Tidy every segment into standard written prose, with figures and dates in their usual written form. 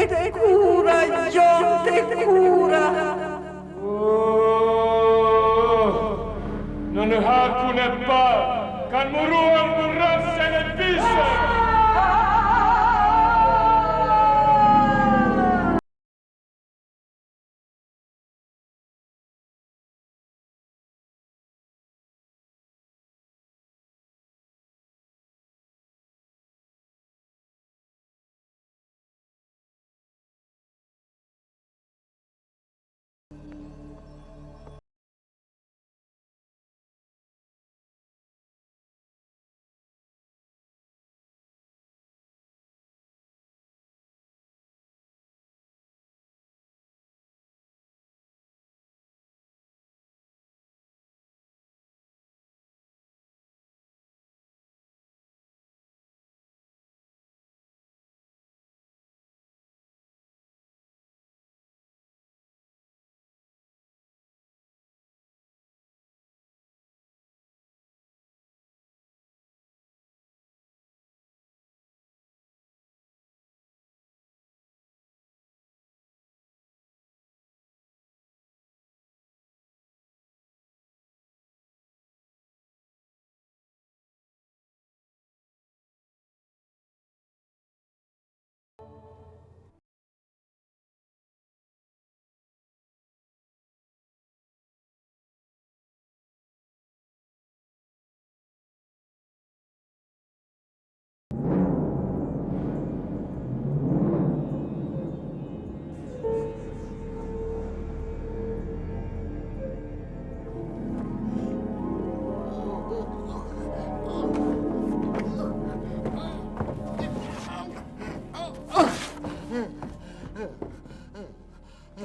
te kura, gjon te kura. Në hakun e parë, kanë muruar në rrasën e pishën.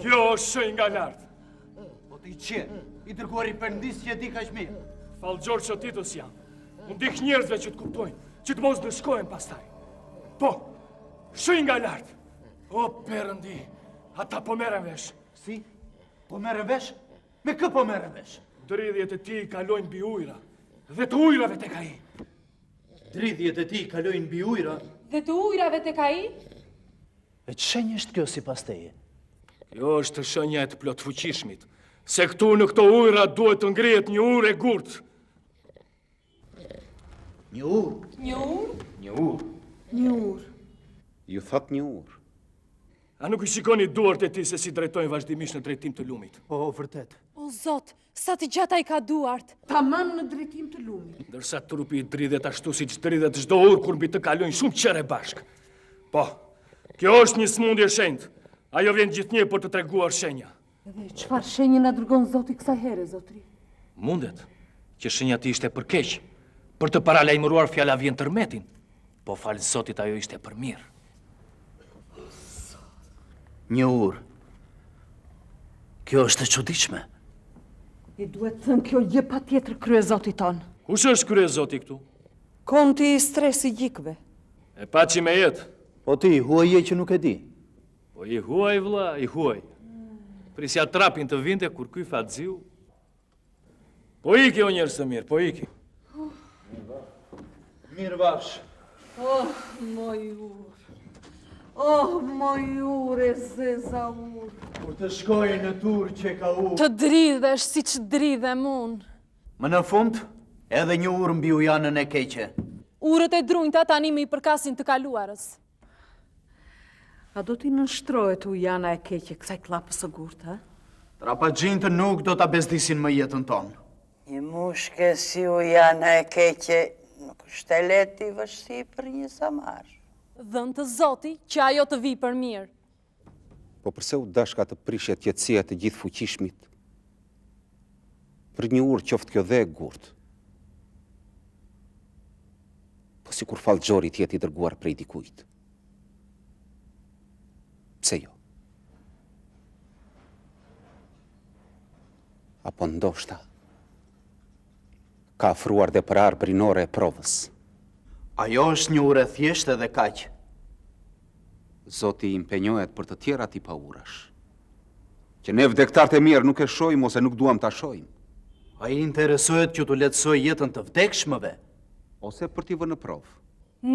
Kjo është shenjë nga lartë. Po t'i qenë, i dërguar i Perëndis që e di kaq mirë. Fal Gjorgë që Titus janë. Unë dik njerëzve që t'kuptojnë, që t'mos dëshkojnë pastaj. Po, shenjë nga lartë. O, Perëndi, ata po merren vesh. Si? Po merren vesh? Me kë po merren vesh? Dridhjet e tij kalojnë mbi ujra, dhe të ujrave tek ai. Dridhjet e tij kalojnë mbi ujra? Dhe të ujrave tek ai? E ç'shenjë është kjo sipas teje? Kjo është shenja e të plotfuqishmit, se këtu në këto ujra duhet të ngrihet një urë e gurtë. Një ur? Një ur? Një ur. Një ur. Ju thot një ur. A nuk i shikoni duart e tij se si drejtojnë vazhdimisht në drejtim të lumit? Po, vërtet. O Zot, sa të gjata i ka duart. Tamam në drejtim të lumit. Ndërsa trupi i dridhet ashtu siç dridhet çdo urë kur mbi të kalojnë shumë qere bashk. Po, kjo është një smundje shenjtë. Ajo vjen gjithnjë për të treguar shenja. Dhe çfarë shenjë na dërgon Zoti kësaj here, zotri? Mundet që shenja ti ishte për keq, për të paralajmëruar fjala vjen tërmetin, po fal Zotit ajo ishte për mirë. Një ur. Kjo është e çuditshme. I duhet thënë kjo je patjetër kryezoti ton. Kush është kryezoti këtu? Konti i stresi gjikve. E paçi me jetë. Po ti, huaje që nuk e di. Po i huaj vlla, i huaj. Prisja trapin të vinte kur ky fatziu. Po iki o njerëz të mirë, po iki. Mirë bafsh. Oh, moj ur. Oh, moj ur e zeza ur. Kur të shkoj në tur që ka ur. Të dridhesh si që dridhem unë. Më në fund, edhe një ur mbi ujanën e keqe. Urët e drunjta tani me i përkasin të kaluarës. A do t'i nënshtrohet ujana e keqe kësaj klapës së gurtë, ha? Trapagjintë nuk do ta bezdisin më jetën tonë. Një mushke si ujana e keqe nuk është e lehtë i vështi për një samar. Dhënë të Zoti që ajo të vi për mirë. Po përse u dashka të prishet jetësia të gjithë fuqishmit? Për një urë qoftë kjo dhe e gurtë. Po si kur falë Gjori t'jeti dërguar prej dikujt. Pse jo? Apo ndoshta ka afruar dhe për arë brinore e provës. Ajo është një ure thjeshtë edhe kaq. Zoti impenjohet për të tjera tipa urash. Që ne vdektarët e mirë nuk e shojmë ose nuk duam ta shojmë. A i interesohet që të letësoj jetën të vdekshmëve? Ose për t'i vënë në provë.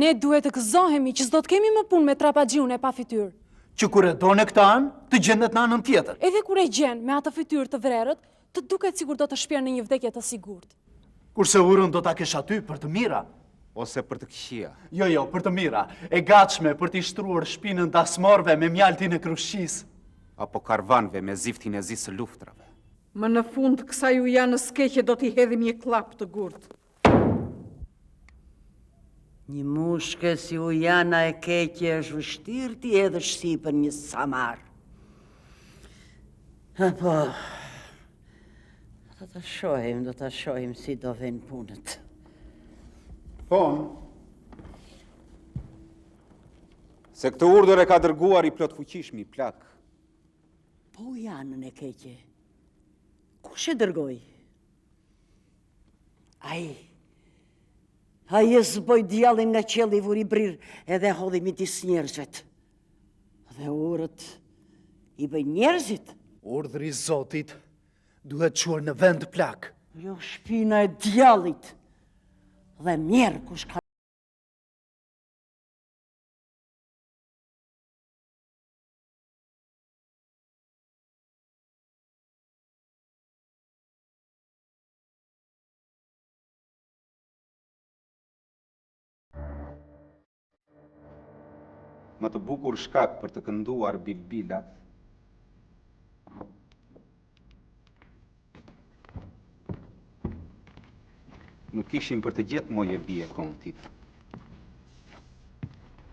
Ne duhet të gëzohemi që s'do të kemi më punë me trapagjiun e pa fytyrë. që kur e do në këta anë, të gjendet në anën tjetër. Edhe kur e gjen me atë fytyrë të vrerët, të duket sikur do të shpjerë në një vdekje të sigurt. Kurse urën do ta kesh aty për të mira. Ose për të këqija. Jo, për të mira. E gatshme për t'i shtruar shpinën dasmorve me mjaltin e krushqisë. Apo karvanve me ziftin e zisë luftrave. Më në fund kësaj ujanës keqe do t'i hedhim një klap të gurt. Një mushke si ujana e keqe është vështirë t'i edhe shqipën një samar. Po, do të shohim si do ven punët. Se këtë urdhër e ka dërguar i plot fuqishmi, plak. Po ujanën e keqe, kush e dërgoj? Ai e zboj djallin nga qelli i vuri brir edhe hodhi midis njerëzvet. Dhe urët i bëj njerëzit. Urdhri i Zotit duhet quar në vend plak. Jo shpina e djallit. Dhe mjerë kush ka... Më të bukur shkak për të kënduar bilbilat, nuk ishim për të gjetë moje bie kontit.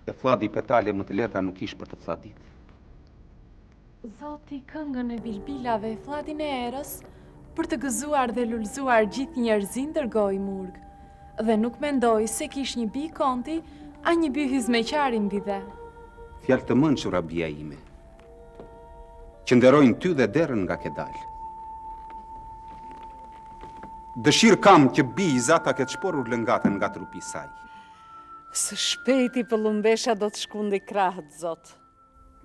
E fladi petale më të leta nuk ish për të fladit. Zoti këngën e bilbilave e fllatin e erës për të gëzuar dhe lullzuar gjithë njerëzin dërgoi murg. Dhe nuk mendoi se kish një bi konti, a një bi hizmeqari mbi dhe. Fjalë të mënshura bia ime, që nderojnë ty dhe derën nga ke dalë. Dëshirë kam që biza ta ketë shporur lëngatën nga trupi saj. Së shpejti pëllumbesha do të shkundi krahët, Zot.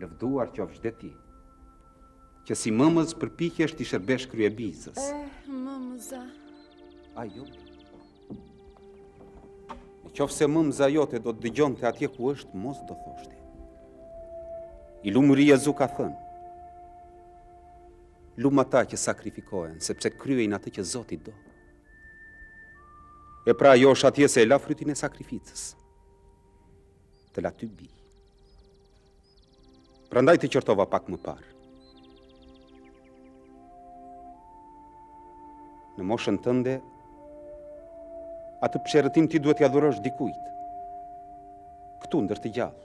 Lëvduar qofsh dhe ti, që si mëmëz përpikjesh t'i shërbesh krye bizës. Mëmëza. Ajo. Në qofë se mëmëza jote do të dëgjon të atje ku është, mos do thoshte. I lumëri Jezu ka thënë, lumë ata që sakrifikohen, sepse kryejnë atë që Zoti do. E pra jo është atje se e la frytin e sakrificës. Të la ty bi. Prandaj të qërtova pak më parë. Në moshën tënde, atë pësherëtim ti duhet t'ja dhurosh dikujt. Këtu ndër të gjallë.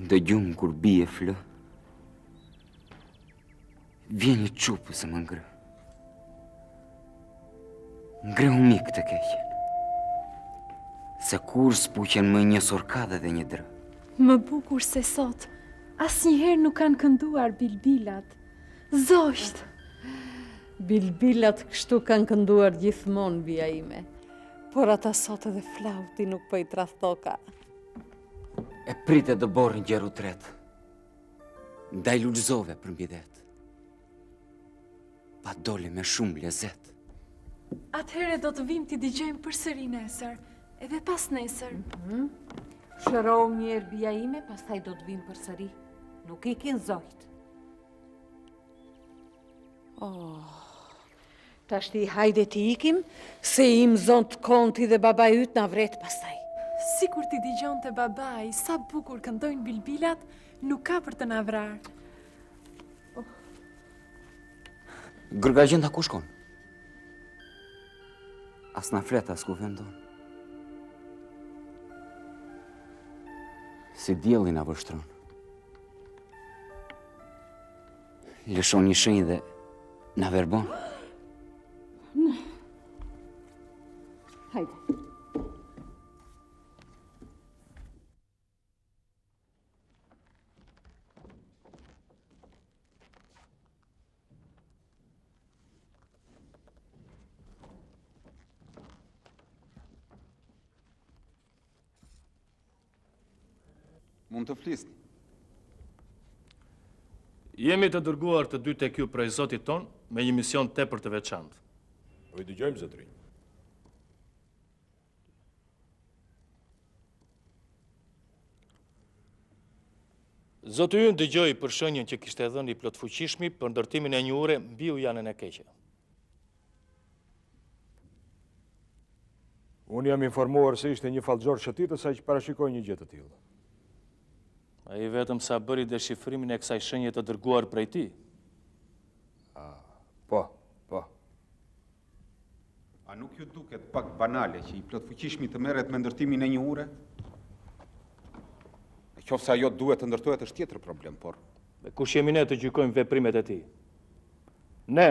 Dë gjumë kur bie flë, vjen një qupë se më ngrë. Ngrë u mikë të keqen, se kur s'puqen më një sorkade dhe një drë. Më bukur se sot, asnjëherë nuk kanë kënduar bilbilat. Zosht! Bilbilat kështu kanë kënduar gjithmonë, bia ime. Por ata sot edhe flauti nuk po i tradhtoka. E prite dë borën gjeru tretë, ndaj lullzove për mbidet, pa dole me shumë lezet. Atëhere do të vim t'i digjojmë përsëri nesër, edhe pas nesër. Shërohu mirë, bia ime, pastaj do të vim përsëri. Nuk ikin zojt. Tashti hajde t'i ikim, se im zonë të konti dhe baba yt na vret pastaj. Sikur t'i digjon të babaj, sa bukur këndojnë bilbilat, nuk ka për të na vrarë. Gërgajgjenda ku shkon? As na flet as ku vendon. Si dielli na vështron. Lëshon një shenjë dhe na verbon. Hajde. Mund të flisni. Jemi të dërguar të dy tek ju prej Zotit ton me një mision tepër të veçantë. Po i dëgjojmë, zotërinj. Zoti ynë dëgjoi për shenjën që kishte dhënë i plotfuqishmi për ndërtimin e një ure mbi ujanën e keqe. Unë jam informuar se ishte një fallxhor shëtitës sa që parashikoi një gjë të tillë. Ai vetëm sa bëri deshifrimin e kësaj shenje të dërguar prej tij. Po. A nuk ju duket pak banale që i plotfuqishmi të merret me ndërtimin e një ure? Në qoftë se ajo duhet të ndërtohet është tjetër problem, por Dhe kush jemi ne të gjykojmë veprimet e tij? Ne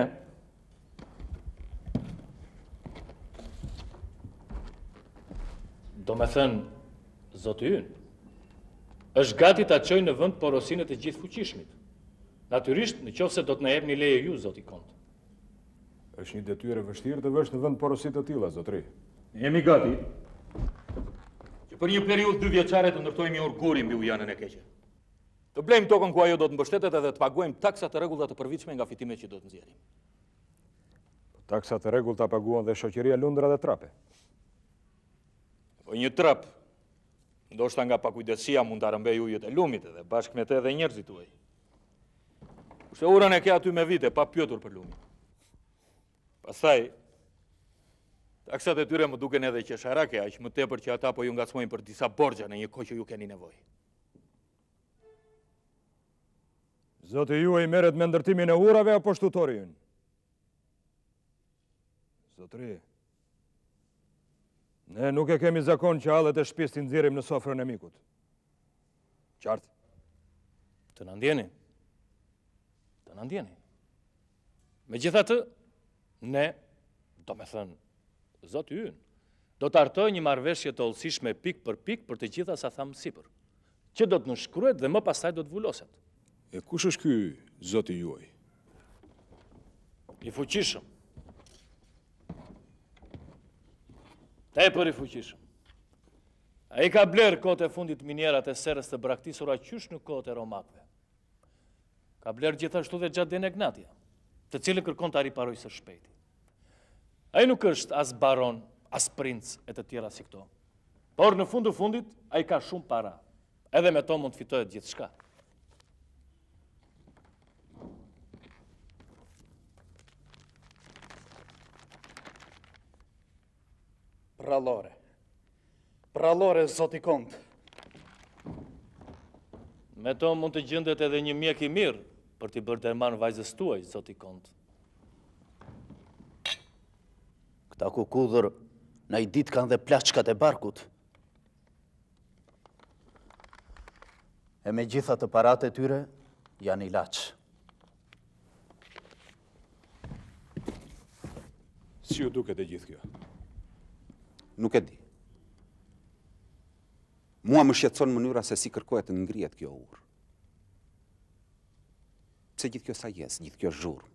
do me thënë, Zoti ynë, është gati ta çojë në vend porosinë të gjithë fuqishmit. Natyrisht, në qoftë se do të na jepni leje ju, Zoti Kont. Është një detyrë e vështirë të vësh në vend porosit të tilla, zotëri. Jemi gati që për një periudhë 2 vjeçare të ndërtojmë një urguri mbi ujanën e keqe. Të blejmë tokën ku ajo do të mbështetet edhe të paguajmë taksa të rregullta të përvitshme nga fitimet që do të nxjerrim. Taksa të rregullta paguan dhe shoqëria Lundra dhe Trape. Po një trap, ndoshta nga pakujdesia mund ta rëmbej ujët e lumit edhe bashkë me të edhe njerëzit tuaj. Kurse urën e ke aty me vite pa pyetur për lumin. Pastaj, taksat e tyre më duken edhe qesharake, aq më tepër që ata po ju ngacmojnë për disa borxha në një kohë që ju keni nevojë. Zoti juaj merret me ndërtimin e urave apo shtutori ynë? Zotëri, ne nuk e kemi zakon që hallet e shtëpisë t'i nxjerrim në sofrën e mikut. Qartë? Të na ndjeni. Megjithatë, ne, do me thënë, Zoti ynë, do të hartoj një marrëveshje të hollësishme pik për të gjitha sa thamë sipër, që do të nënshkruhet dhe më pastaj do të vuloset. E kush është ky Zoti juaj? I fuqishëm. Tepër i fuqishëm. Ai ka blerë kohët e fundit minierat e serës të braktisura qysh në kohët e romakëve. Ka blerë gjithashtu dhe gjatë Denegnatia, të cilën kërkon të riparojë së shpejti. Ai nuk është as baron, as princ e të tjera si këto. Por në fundit, ai ka shumë para. Edhe me to mund të fitohet gjithçka. Prallore, Zoti Kont. Me to mund të gjendet edhe një mjek i mirë për t'i bërë derman vajzës tuaj, Zoti Kont. Këta kukudhër në i ditë kanë dhe plaçkat e barkut. E me gjitha të parat e tyre, janë ilaç. Si ju duket e gjithë kjo? Nuk e di. Mua më shqetëson mënyra se si kërkohet të ngrihet kjo urë. Pse gjithë kjo sajes, gjithë kjo zhurmë?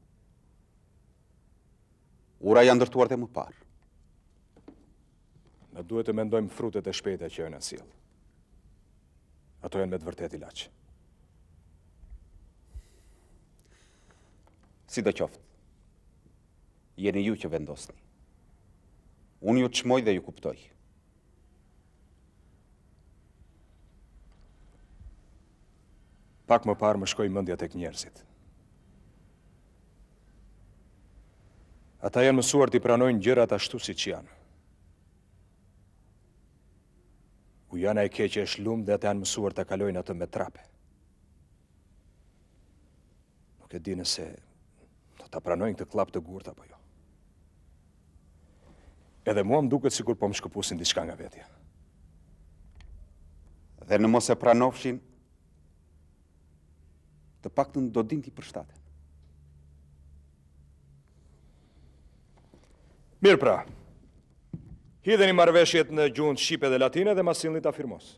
Ura janë ndërtuar dhe më parë. Ne duhet të mendojmë frutet e shpejta që janë sjell. Ato janë me të vërtet ilaç. Sidoqoftë, jeni ju që vendosni. Unë ju çmoj dhe ju kuptoj. Pak më parë më shkoi mendja tek njerëzit. Ata janë mësuar t'i pranojnë gjërat ashtu siç janë. Ujana e keqe është lumë dhe ata janë mësuar t'a kalojnë atë me trape. Nuk e di nëse do t'a pranojnë këtë klap të gurt apo jo. Edhe mua më duket sikur po më shkëpusin diçka nga vetja. Dhe në mos e pranofshin, të paktën do dinti përshtaten. Mirë pra, hidheni marrëveshjet në gjuhën shqipe dhe latine dhe ma sillni ta firmos.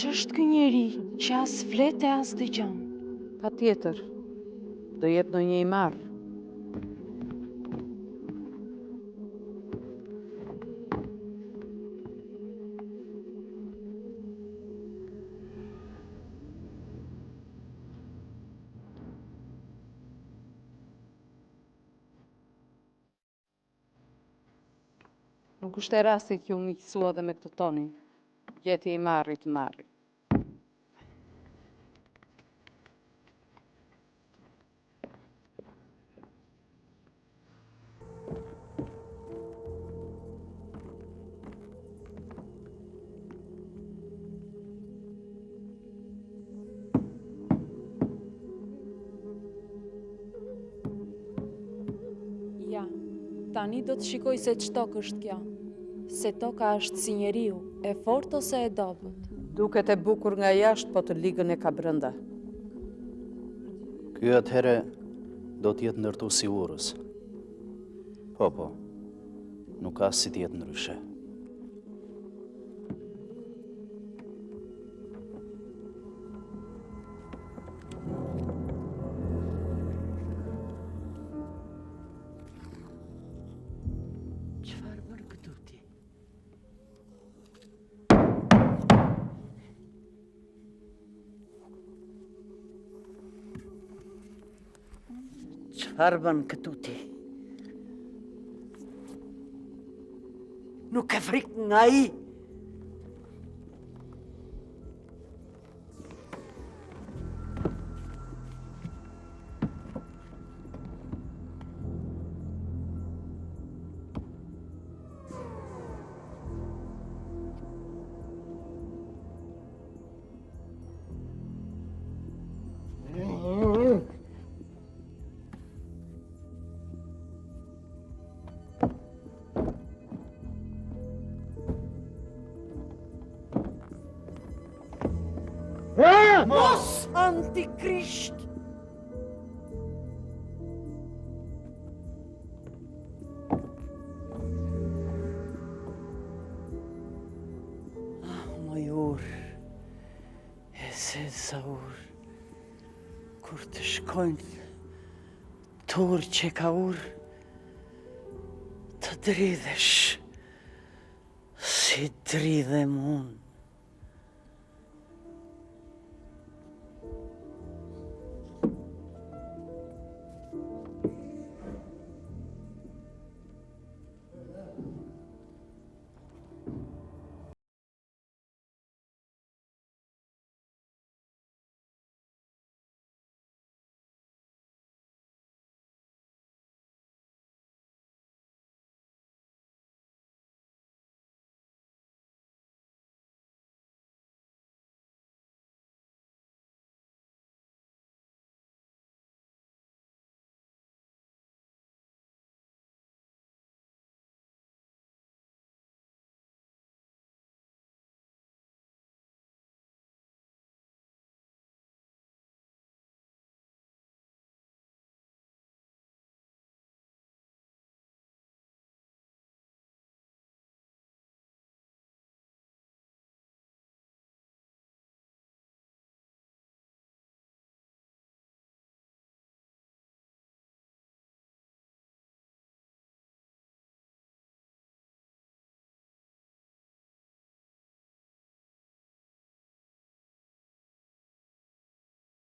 Ç'është ky njeri që as flet e as dëgjon? Patjetër, do jetë ndonjë i marr. Nuk është e rasti që u miqësua dhe me këtë tonin. Gjeti i marri të marri. Ja, tani do të shikoj se ç'tokë është kjo. Se toka është si njeriu, e fortë ose e dobët. Duket e bukur nga jashtë, po të ligën e ka brenda. Ky atëherë do t'jetë ndërtu si urës. Po, nuk ka si t'jetë ndryshe. Çfarë bën këtu ti? Çfarë bën këtu ti? Nuk e frikë nga ai? Mos, antikrisht! Moj urë, e se sa urë, kur të shkojnë turë që ka urë, të dridhesh, si dridhem unë.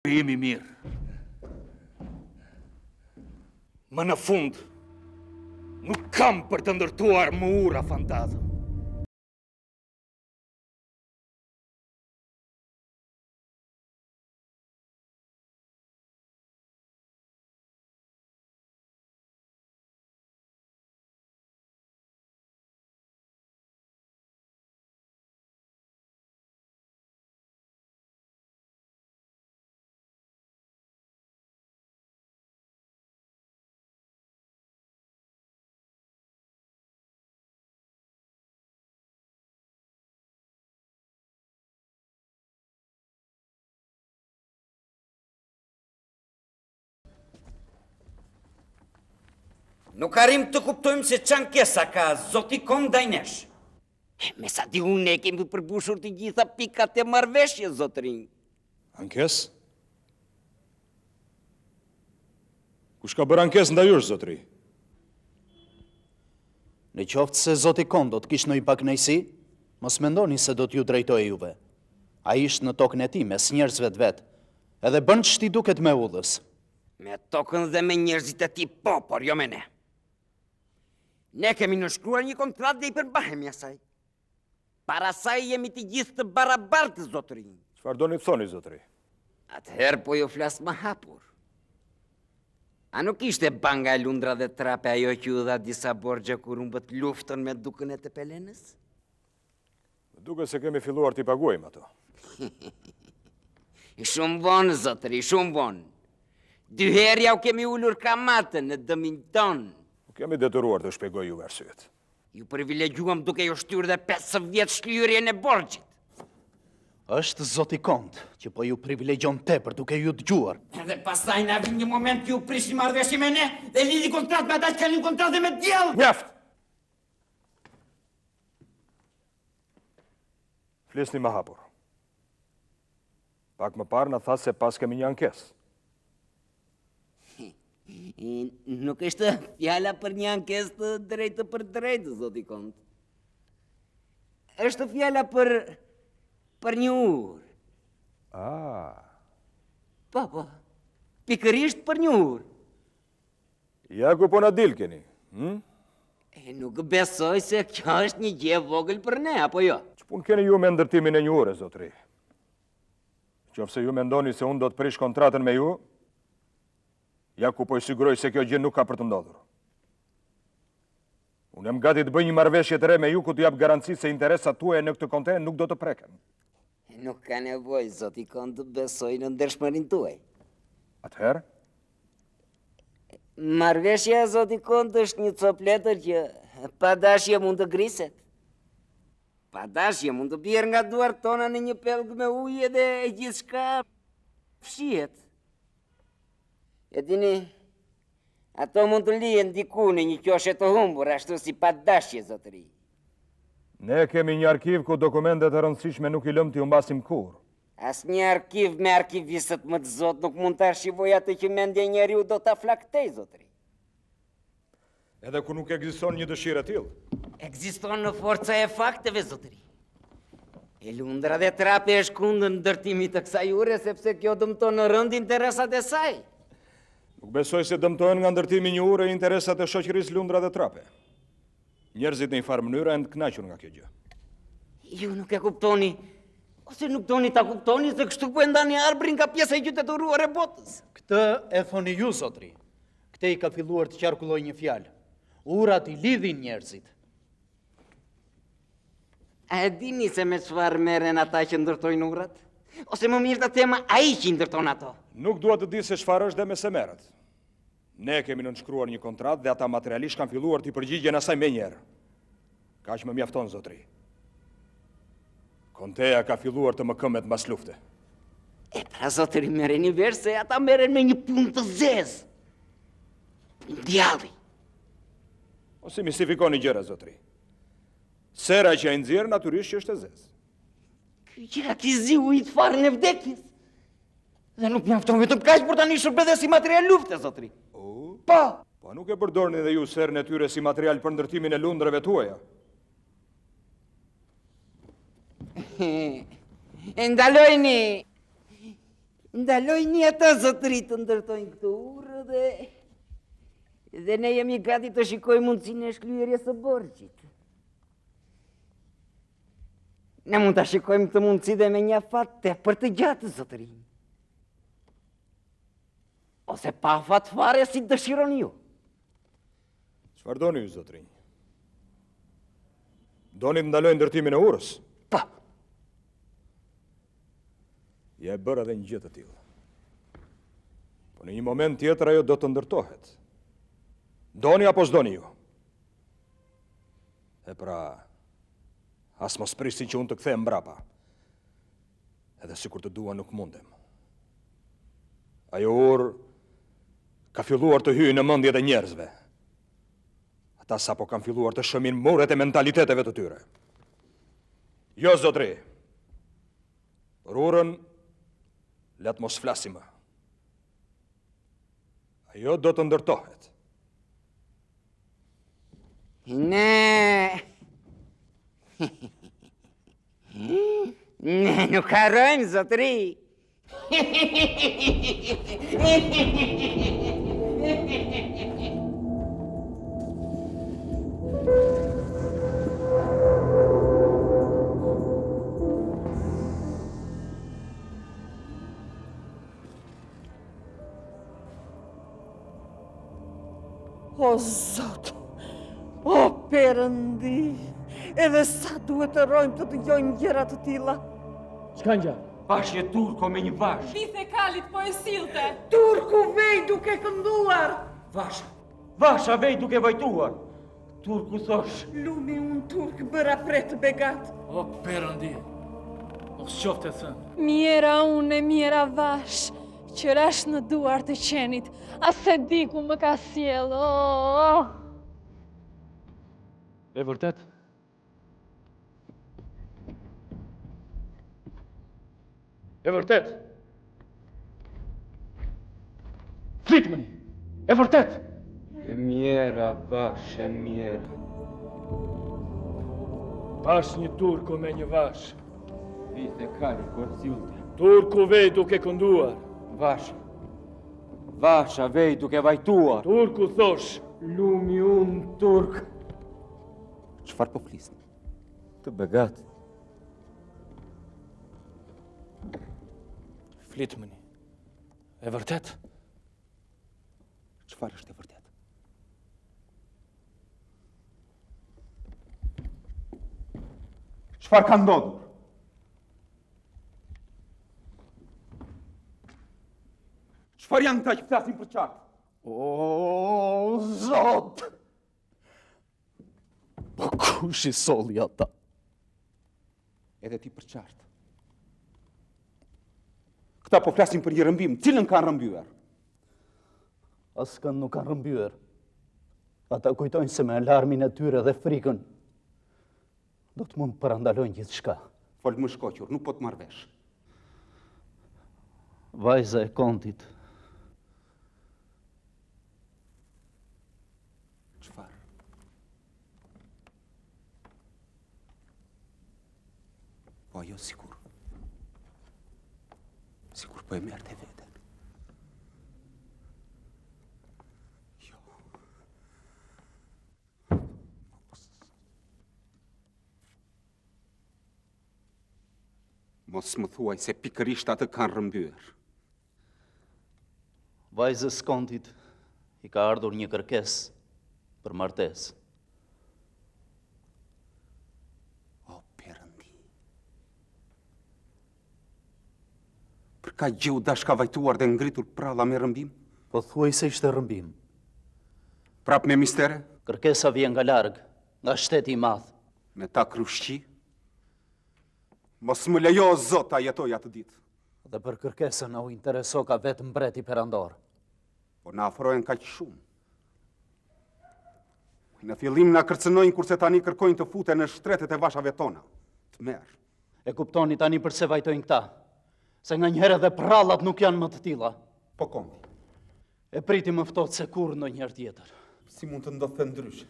Jemi mirë. Më në fund, nuk kam për të ndërtuar më ura fantazëm. Nuk arrim të kuptojmë se ç'ankesa ka zoti Kon ndaj nesh. Me sa di unë ne kemi përbushur të gjitha pikat e marrëveshje, zotërinj. Ankes? Kush ka bërë ankes ndaj jush, zotëri? Në qoftë se zoti Kon do të kishte ndonjë pakënaqësi, mos mendoni se do t'ju drejtojë juve. Ai ishte në tokën e tij mes njerëzve të vet, edhe bën ç'ti duket me udhës. Me tokën dhe me njerëzit e tij po, por jo me ne. Ne kemi nënshkruar një kontratë dhe i përbahemi asaj. Para saj jemi të gjithë të barabartë, zotërinj. Çfarë doni të thoni, zotëri? Atëherë po ju flas më hapur. A nuk ishte banga e Lundra dhe Trape ajo që u dha disa borxhe kur humbët luftën me dukën e Tepelenës? Duke se kemi filluar t'i paguajmë ato. Shumë vonë, zotëri, shumë vonë. Dyherë ja u kemi ullur kamatën në dëmin tonë. Kemi detyruar të shpjegoj juve arsyet. Ju privilegjuam duke ju shtyrë dhe 5 vjetë shlyerjen e borxhit. Është zoti Kont që po ju privilegjon tepër duke ju dëgjuar. Edhe pastaj na vjen një moment që ju prishni marrëveshje me ne dhe lidhi kontratë me ata që kanë një kontratë me djallë. Mjaft! Flisni më hapur. Pak më parë në tha se pas kemi një ankesë. Nuk është fjala për një ankesë të drejtë për drejtë, zoti Kont. Është fjala për një urë. Po, pikërisht për një urë. Ja ku po na dil keni. Nuk besoj se kjo është një gjë e vogël për ne, apo jo? Ç'pun keni ju me ndërtimin e një ure, zotëri? Qofse ju mendoni se unë do të prish kontratën me ju, ja ku po i siguroj se kjo gjë nuk ka për të ndodhur. Unë jam gati të bëj një marrëveshje të re me ju ku të jap garanci se interesat tuaja në këtë konte nuk do të preken. Nuk ka nevojë, zoti Kont, të besoj në ndershmërinë tuaj. Atëherë? Marrëveshja, zoti Kont, është një copletër që pa dashje mund të griset. Pa dashje mund të bjerë nga duart tona në një pellg me ujë dhe gjithçka fshihet. E dini, ato mund të lihen diku në një qoshe të humbur, ashtu si pa dashje, zotëri. Ne kemi një arkiv ku dokumentet e rëndësishme nuk i lëm t'i humbasim kurrë. As një arkiv me arkivistët më të zot nuk mund të arshivoj atë që mendja e njeriu do ta flaktej, zotëri. Edhe ku nuk ekziston një dëshirë e tillë. Ekziston në forca e fakteve, zotëri. E Lundra dhe Trape është kundër ndërtimit të kësaj ure, sepse kjo dëmton në rënd interesat e saj. Nuk besoj se dëmtojnë nga ndërtimi një ure interesat e shoqërisë Lundra dhe Trape. Njerëzit në një farë mënyrë janë të kënaqur nga kjo gjë. Ju nuk e kuptoni, ose nuk doni ta kuptoni se kështu po e ndani arbrin nga pjesa e qytetëruar e botës. Këtë e thoni ju, zotri. Këtë i ka filluar të qarkulloj një fjalë. Urat i lidhin njerëzit. A e dini se me çfarë merren ata që ndërtojnë urat? Ose më mirë ta them ai që i ndërton ato? Nuk dua të di se çfarë është dhe me se merret. Ne kemi nënshkruar një kontratë dhe ata materialisht kanë filluar t'i përgjigjen asaj menjëherë. Kaq më mjafton, zotri. Konteja ka filluar të më këmbet mbas lufte. E pra, zotri, merreni vesh se ata merren me një punë të zezë. Djalli. Ose mistifikoni gjëra, zotri. Sera që ai nxjerr natyrisht që është e zezë. Ky gjëra ti ziu i të farën e vdekjes. Dhe nuk mjafton vetëm kaq për tani shërbet si material lufte, zotri. Po. Po nuk e përdorni dhe ju serën e tyre si material për ndërtimin e lundrave tuaja. Ndalojni ata, zotri, të ndërtojnë këtë urë dhe ne jemi gati të shikojmë mundësinë e shklyerjes së borxhit. Ne mund ta shikojmë këtë mundësi dhe me një afat tepër të gjatë, zotri. Ose pa afat fare si dëshironi ju. Çfarë doni ju, zotrinj? Doni të ndalojnë ndërtimin e urës? Po. Ja e bërë edhe një gjë të tillë. Po në një moment tjetër ajo do të ndërtohet. Doni apo s'doni ju? E pra, as mos prisni që unë të kthehem mbrapa. Edhe sikur të dua nuk mundem. Ajo urë ka filluar të hyjë në mendjet e njerëzve. Ata sapo kanë filluar të shëmin muret e mentaliteteve të tyre. Jo, zotri. Për urën, letë mos flasim. Ajo do të ndërtohet. Ne... Ne nuk harrojmë, zotri. O, Zot! O, Perëndi! Edhe sa duhet të rojmë të dëgjojmë gjëra të tilla. Çka ngja? Bashje turko me një vash. Vithe kalit po e silte. Turku vej duke kënduar! Vasha vej duke vajtuar. Turku thosh. Lumi unë turk bëra pret begat. O, Perëndi, mos qofte thënë. Mjera unë e mjera vash, qërash në duar të qenit, a se di ku më ka sjell. Oh. E vërtet? E vërtet? Fitmëni! E vërtet? E mjera, vash, e mjera. Pash një turko me një vash. Vithe kalit po e silte. Turku vej duke kënduar. Vasha vej duke vajtuar. Turku thosh. Lumi unë turk. Çfarë po flisni? Të begat. Flitmëni. E vërtet? Çfarë është e vërtet? Çfarë ka ndodhur? Çfarë janë këta që flasin për qartë? O, Zot! Po kush I solli ata? Edhe ti për qartë. Këta po flasin për një rëmbim, cilën kanë rëmbyer? Askën nuk kanë rëmbyer. Ata kujtojnë se me alarmin e tyre dhe frikën do të mund parandalojnë gjithçka. Fol më shkoqur, nuk po të marr vesh. Vajza e kontit. Çfarë? Po ajo sikur po e merrte veten. Jo. Mos më thuaj se pikërisht atë kanë rëmbyer. Vajzës kontit I ka ardhur një kërkesë për martesë. Ka gjeu dashka vajtuar dhe ngritur pralla me rëmbim? Po thuaj se ishte rëmbim. Prap me mistere? Kërkesa vjen nga larg, nga shteti I madh. Me ta krushqi? Mos më lejo o Zot ta jetoj atë ditë. Dhe për kërkesën na u intereso ka vetë mbreti perandor. Po na afrohen kaq shumë. Në fillim na kërcënojnë kurse tani kërkojnë të futen në shtretet e vashave tona. Të merr. E kuptoni tani pse vajtojnë këta. Se nga njëherë dhe prallat nuk janë më të tilla. Po konti. E priti më ftohtë se kur ndonjëherë tjetër. Si mund të ndodhte ndryshe?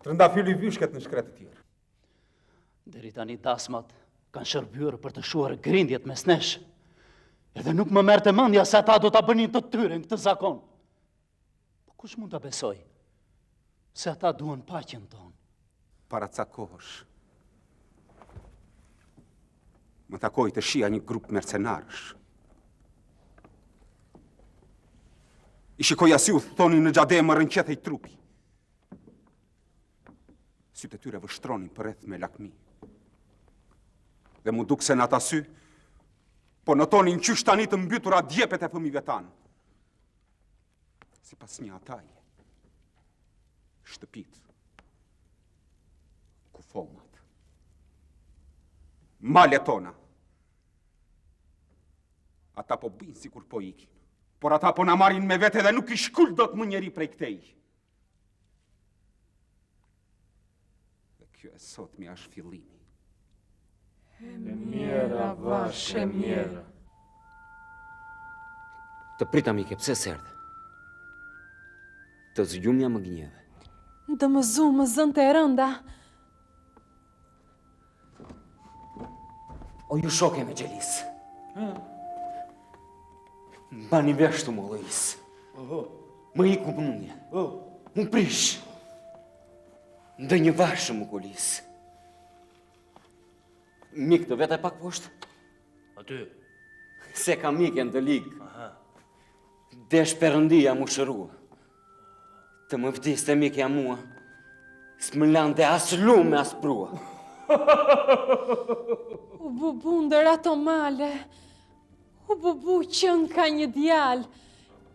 Trëndafyli vyshket në shkretë të tjerë. Deri tani dasmat kanë shërbyer për të shuar grindjet mes nesh. Edhe nuk më merrte mendja se ata do ta bënin të tyren këtë zakon. Po kush mund ta besoj? Se ata duan paqen tonë. Para ca kohësh më takoi të shija një grup mercenarësh. I shikoja si u thonin në xhade më rënqethej trupi. Sytë e tyre vështronin përreth me lakmi. Dhe mu duk se në ata sy, po notonin qysh tani të mbytura djepet e fëmijëve tanë. Si pas një ataje, shtëpit, kufomat, male tona. Ata po bëjnë si kur po ikin, por ata po na marrin me vete dhe nuk I shkull do të më njeri prej këtej. Dhe kjo e sot mi është fillimi. Mjera, vashe mjera. Të prita mike, pse serde? Të zgjumja më gnjeve. Të më zu më zënë të rënda. O ju shoke me gjelis. Bani vesh të më lojis. Më i ku pënunja. Më prish. Ndë një vashë më kolis. Mik të vete pak poshtë? Aty. Se ka mike në të ligë. Desh përëndia mu shërua. Të më vdiste mike a mua. S'më lante as lume as prua. U bubu ndër ato male. U bubu qën ka një djalë.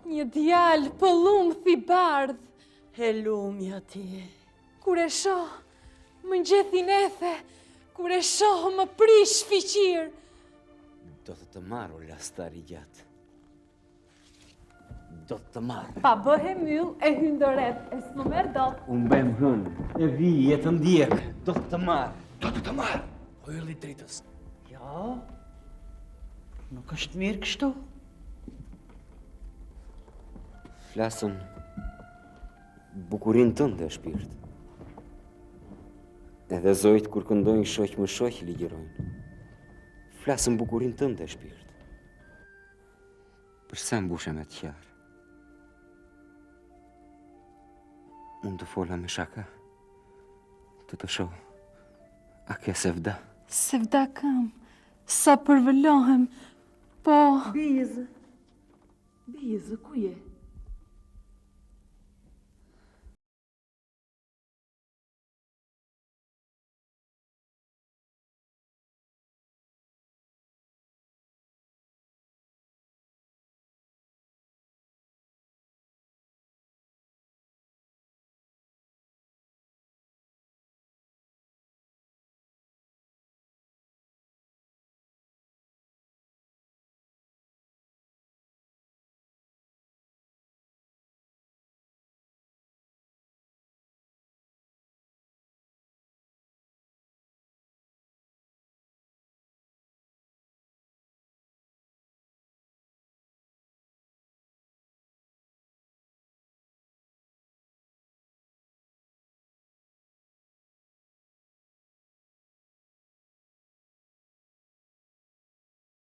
Një djalë pëllum thibardh. E lumja ti. Kur e shoh, më ngjethin ethe. Kur e shoh, më prish fiqir. Do të marrë o lastari gjatë. Do të marrë. Pa bëhe myll e hyndoret, e s'më merr dot. Unë bem hënë, e vi, e të ndjek. Do të marrë. Do të marrë. O ylli dritës. Ja, nuk është mirë kështu. Flasën bukurin tënde, shpirt. Edhe zojt kur këndojnë shoq më shoq ligjerojnë. Flasën bukurin tënde, shpirt. Përsa mbushe me të qarë? Unë të fola me shaka, të shoh, a ke sevda? Sevda kam, sa përvëlohem, po... Bizë, ku je?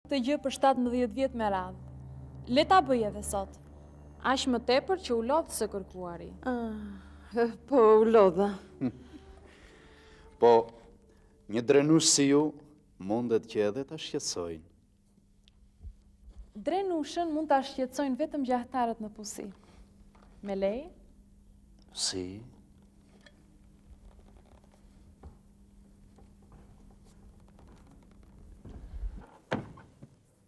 Të gjë për 17 vjet me radhë. Le ta bëj edhe sot. Aq më tepër që u lodh së kërkuari. Po, u lodha. Po, një drenush si ju mundet që edhe ta shqetësojnë. Drenushën mund ta shqetësojnë vetëm gjahtarët në pusi. Me lej? Si?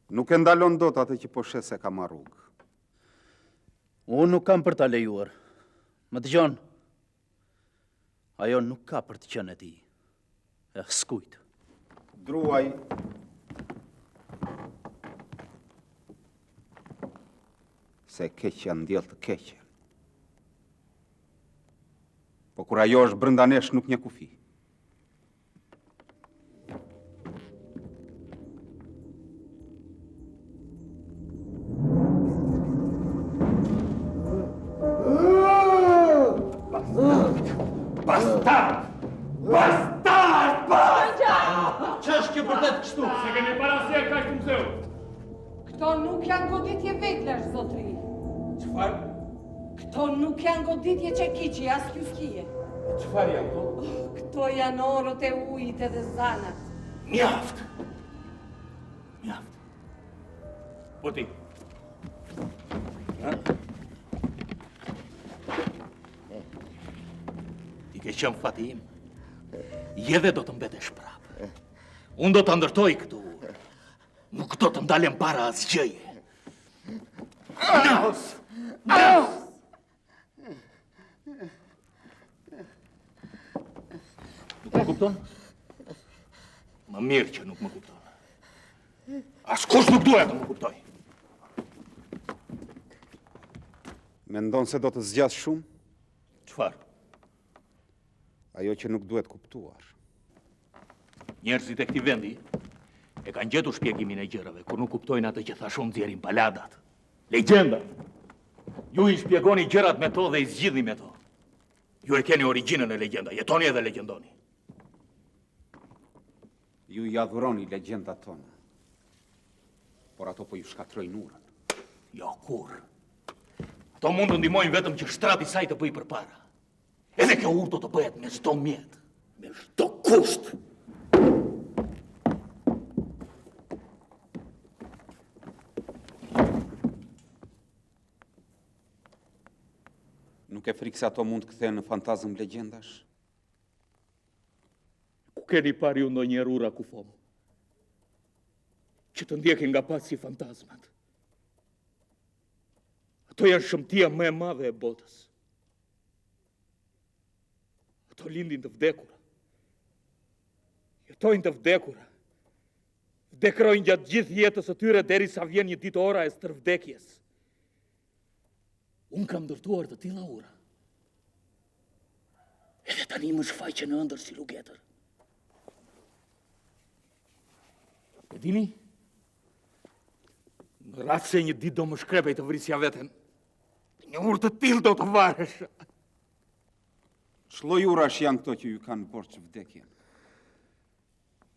Nuk e ndalon dot atë që po shes se ka marrë rrugë. Unë nuk kam për ta lejuar. Më dëgjon. Ajo nuk ka për të qenë e tij. E skujt. Druaj. Se keqja ndjell të keqja. Po kur ajo është brenda nesh nuk një kufi. Se keni parasia ka të mzeu. Këto nuk janë goditje vetlesh, zotri. Qëfar? Këto nuk janë goditje qekiqi, as kjuskije. Qëfar janë to? Këto janë orët e ujit edhe zanat. Mjaft. Mjaft. Po ti. Ti ke qëmë fatim. Je dhe do të mbetesh prapë. Unë do të ndërtoj këtu. Nuk do të ndalem para asgjëje. Naus! Naus! Nuk më kupton? Më mirë që nuk më kupton. Askush nuk duhet të më kuptoj. Mendon se do të zgjas shumë? Çfarë? Ajo që nuk duhet kuptuar. Njerëzit e këtij vendi E kanë gjetur shpjegimin e gjërave, kur nuk kuptojnë atë që thashun nxjerrin baladat. Legjendat. Ju i shpjegoni gjërat me to dhe i zgjidhni me to. Ju e keni origjinën e legjenda, jetoni edhe legjendoni. Ju i adhuroni legjendat tona, por ato po ju shkatrojnë urën. Jo, kur. Ato mund të ndihmojnë vetëm që shtrati i saj të bëjë përpara. Edhe kjo urë do të bëhet me çdo mjet, me çdo kusht. Nuk e frikë se ato mund të kthehen në fantazm legjendash? Ku keni parë ju ndonjëherë ura kufom? Që të ndjekin nga pas si fantazmat. Ato janë shëmtia më e madhe e botës. Ato lindin të vdekura. Jetojnë të vdekura. Vdekrojnë gjatë gjithë jetës së tyre derisa vjen një ditë ora e stërvdekjes. Unë kam ndërtuar të tilla ura. Edhe tani më shfaqen në ëndër si lugetër. E dini? Në rast se një ditë do më shkrepej të vrisja veten, një urë të tillë do të varesh. Ç'lloj urash janë këto që ju kanë borxh vdekjen?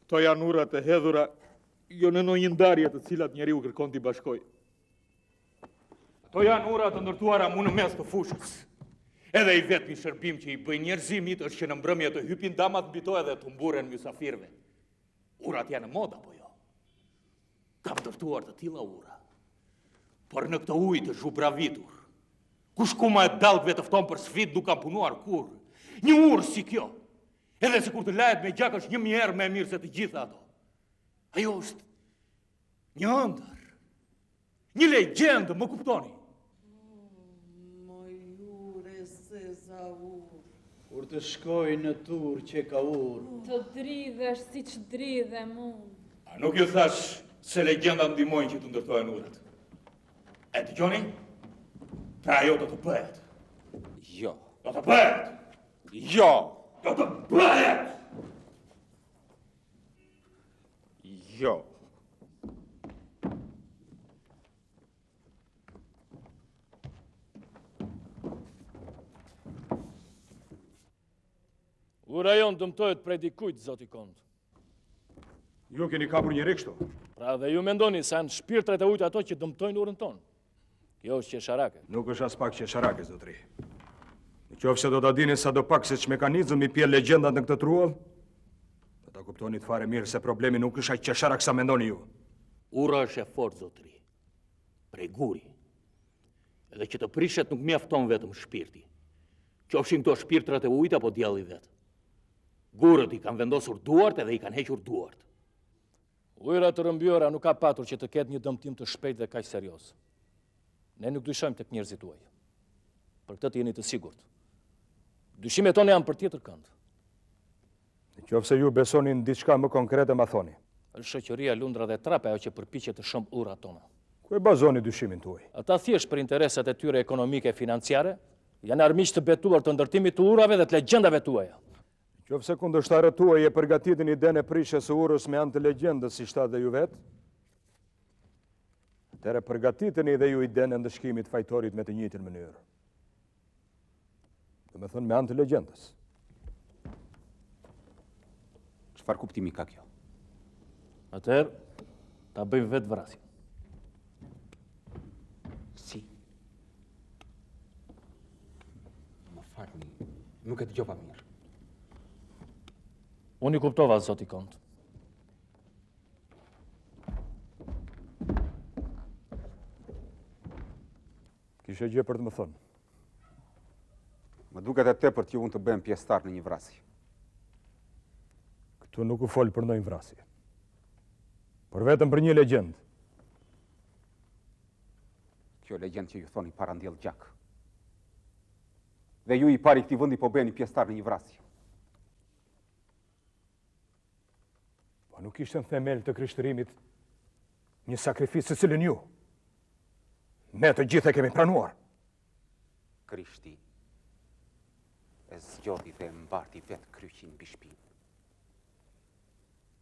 To janë urat e hedhura, jo në ndonjë ndarje të cilat njeriu kërkon t'i bashkoj. To janë ura të ndërtuara mu në mes të fushës. Edhe i vetmi shërbim që i bëjnë njerëzimit është që në mbrëmje të hypin damat mbi to edhe të mburen mysafirëve. Urat janë në moda, apo jo? Kam ndërtuar të tilla ura. Por në këtë ujë të zhubravitur, ku shkuma e dallkëve të fton për sfidë nuk kam punuar kurrë. Një urë si kjo, edhe se kur të lahet me gjak është 1000 herë më e mirë se të gjitha ato. Ajo është një ëndër, një legjendë, më kuptoni? Kur të shkoj në tur që ka urë. Të dridhesh si që dridhem unë. A nuk ju thash se legjenda ndihmojnë që të ndërtojnë urat? E dëgjoni? Pra ajo do të bëhet. Jo. Do të bëhet. Jo. Do të bëhet. Jo. Ura jonë dëmtojët prej dikujt, zoti Kond. Ju keni kapur njëri kështu? Pra dhe ju mendoni se janë shpirtrat e ujtë ato që dëmtojnë urën tonë. Kjo është qesharake. Nuk është as pak qesharake, zotri. Në qoftë se do ta dini sa do pak se ç'mekanizëm i pjell legjendat në këtë truall, do ta kuptoni të fare mirë se problemi nuk është aq qesharak sa mendoni ju. Ura është e fortë, zotri. Prej guri. Edhe që të prishet nuk mjafton vetëm shpirti. Qofshin këto shpirtrat e ujit apo djalli vet. Gurët i kanë vendosur duart edhe i kanë hequr duart. Ujëra të rëmbjora nuk ka patur që të ketë një dëmtim të shpejt dhe kaq serioz. Ne nuk dyshojmë tek njerëzit tuaj. Për këtë jeni të sigurt. Dyshimet tona janë për tjetër kënd. Nëse ju besoni në diçka më konkrete, ma thoni. Është shoqëria Lundra dhe Trape ajo që përpiqet të shëmb urat tona. Ku e bazoni dyshimin tuaj? Ata thjesht për interesat e tyre ekonomike e financiare janë armiq të betuar të ndërtimit të urave dhe të legjendave tuaja. Qofse kundërshtarët tuaj e përgatitin idenë e prishjes së urës me anë të legjendës si shtat dhe ju vetë, atëherë përgatiteni dhe ju idenë e ndëshkimit fajtorit me të njëjtin mënyrë. Do me thënë me anë të legjendës. Çfarë kuptimi ka kjo? Atëherë, ta bëjmë vetë vrasjen. Si? Më falni, nuk e dëgjova mirë. Unë i kuptova, zoti Kond. Kishe gjë për të më thënë. Më duket e tepër që unë të bëhem pjesëtar në një vrasje. Këtu nuk u fol për ndonjë vrasje. Por vetëm për një legjendë. Kjo legjendë që ju thoni para ndjell gjak. Dhe ju i pari këtij vendi po bëheni pjesëtar në një vrasje. Nuk ishte në themel të krishtërimit një sakrificë se cilin ju. Ne të gjithë e kemi pranuar. Krishti e zgjodhi dhe e mbarti vetë kryqin mbi shpinë.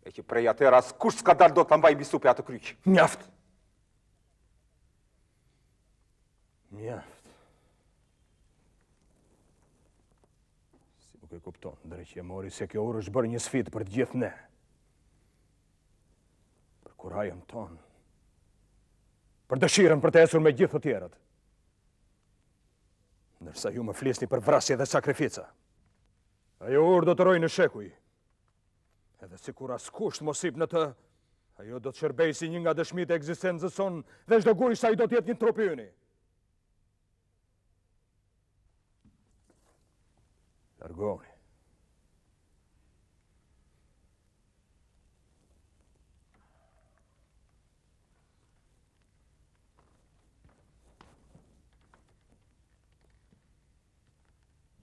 E që prej atëherë as kush s'ka dalë do të mbaj mbi supe atë kryq. Mjaft. Mjaft. Si nuk e kupton, drejtë mori se kjo orë është bërë një sfidë për të gjithë ne. Për kurajën tonë. Për dëshirën për të ecur me gjithë të tjerët. Ndërsa ju më flisni për vrasje dhe sakrifica. Ajo orë do të rojë në shekuj. Edhe si kur askusht mos hip në të, ajo do të shërbej si një nga dëshmit e ekzistencës sonë dhe çdo gujë sa i do të jetë një trup i yni. Largohuni.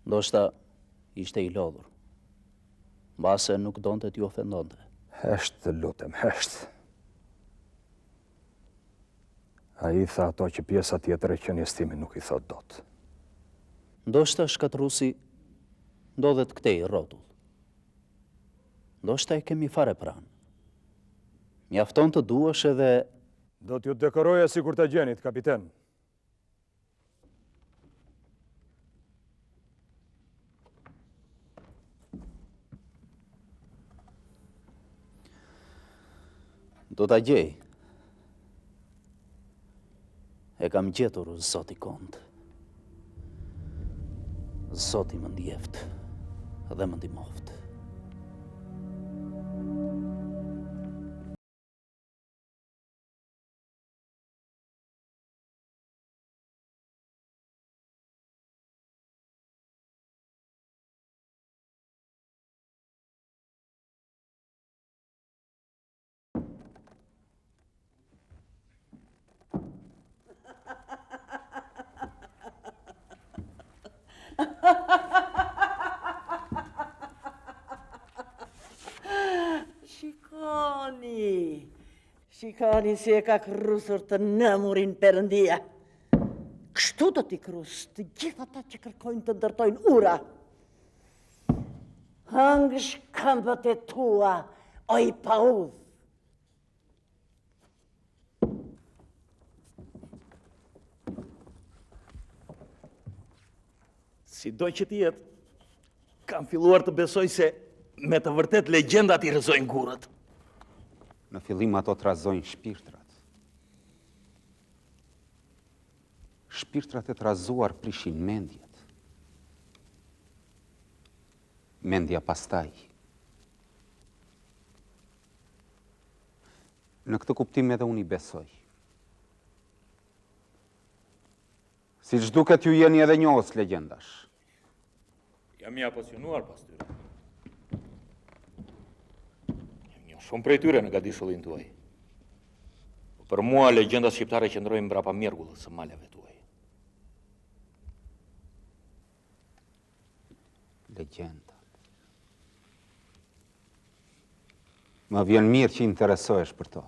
Ndoshta ishte i lodhur. Mbase nuk donte t'ju ofendonte. Hesht, të lutem, hesht. A i tha ato që pjesa tjetër e qenies time nuk i thot dot. Ndoshta shkatrusi ndodhet këtej rrotull. Ndoshta e kemi fare pranë. Mjafton të duash edhe... Do t'ju dekoroja si kur të gjenit, kapiten. Do t'a gjej. E kam gjetur, zoti Kont. Zoti më ndjeft dhe më ndihmoft. Shikoni si e ka krusur të nëmurin Perëndia. Kështu do t'i krus të gjithë ata që kërkojnë të ndërtojnë ura. Hangësh këmbët e tua, o i paudh. Si do që t'jetë, kam filluar të besoj se me të vërtet legjendat i rrëzojnë gurët. Në fillim ato të razojnë shpirtrat. Shpirtrat e të razuar prishin mendjet. Mendja pastaj. Në këtë kuptim edhe unë i besoj. Si që duket ju jeni edhe njohës legjendash. Jam i apasionuar pas tyre. Shumë prej tyre në gadishullin tuaj. Për mua, legjendat shqiptare qëndrojnë mbrapa mjergullës së maleve tuaj. Legjendat. Më vjen mirë që interesohesh për to.